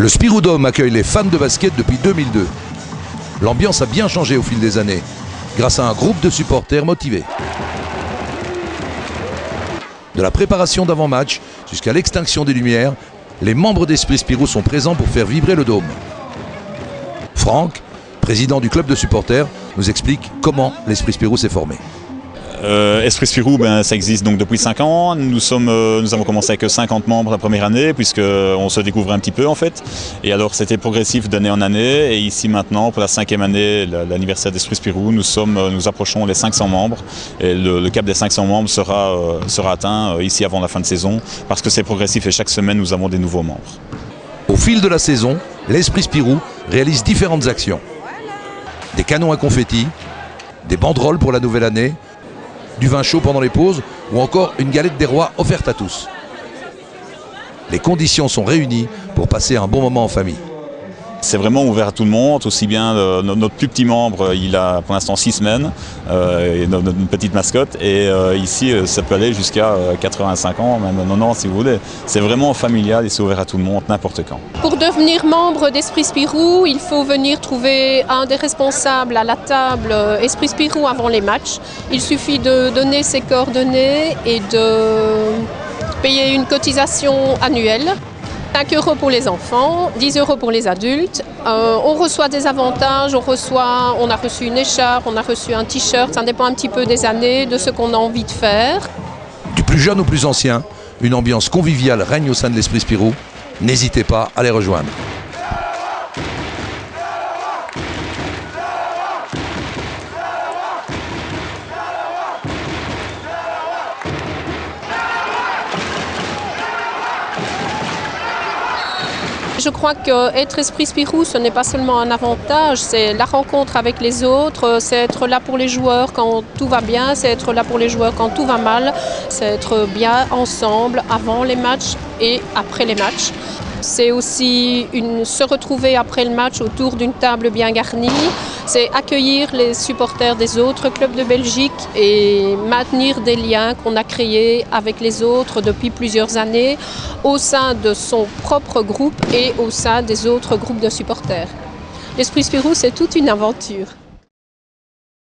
Le Spirou Dome accueille les fans de basket depuis 2002. L'ambiance a bien changé au fil des années, grâce à un groupe de supporters motivés. De la préparation d'avant-match jusqu'à l'extinction des lumières, les membres d'Esprit Spirou sont présents pour faire vibrer le dôme. Franck, président du club de supporters, nous explique comment l'Esprit Spirou s'est formé. Esprit Spirou, ça existe donc depuis 5 ans. Nous avons commencé avec 50 membres la première année, puisqu'on se découvre un petit peu en fait. Et alors c'était progressif d'année en année. Et ici maintenant, pour la 5e année, l'anniversaire d'Esprit Spirou, nous approchons les 500 membres. Et le cap des 500 membres sera atteint ici avant la fin de saison, parce que c'est progressif et chaque semaine nous avons des nouveaux membres. Au fil de la saison, l'Esprit Spirou réalise différentes actions. Des canons à confetti, des banderoles pour la nouvelle année, du vin chaud pendant les pauses ou encore une galette des rois offerte à tous. Les conditions sont réunies pour passer un bon moment en famille. C'est vraiment ouvert à tout le monde, aussi bien notre plus petit membre, il a pour l'instant 6 semaines, notre petite mascotte, et ici ça peut aller jusqu'à 85 ans, même 90 si vous voulez. C'est vraiment familial et c'est ouvert à tout le monde, n'importe quand. Pour devenir membre d'Esprit Spirou, il faut venir trouver un des responsables à la table Esprit Spirou avant les matchs. Il suffit de donner ses coordonnées et de payer une cotisation annuelle. 5 € pour les enfants, 10 € pour les adultes. On reçoit des avantages, on a reçu une écharpe, on a reçu un t-shirt, ça dépend un petit peu des années, de ce qu'on a envie de faire. Du plus jeune au plus ancien, une ambiance conviviale règne au sein de l'Esprit Spirou. N'hésitez pas à les rejoindre. Je crois qu'être Esprit Spirou, ce n'est pas seulement un avantage, c'est la rencontre avec les autres, c'est être là pour les joueurs quand tout va bien, c'est être là pour les joueurs quand tout va mal, c'est être bien ensemble avant les matchs et après les matchs. C'est aussi se retrouver après le match autour d'une table bien garnie, c'est accueillir les supporters des autres clubs de Belgique et maintenir des liens qu'on a créés avec les autres depuis plusieurs années au sein de son propre groupe et au sein des autres groupes de supporters. L'Esprit Spirou, c'est toute une aventure.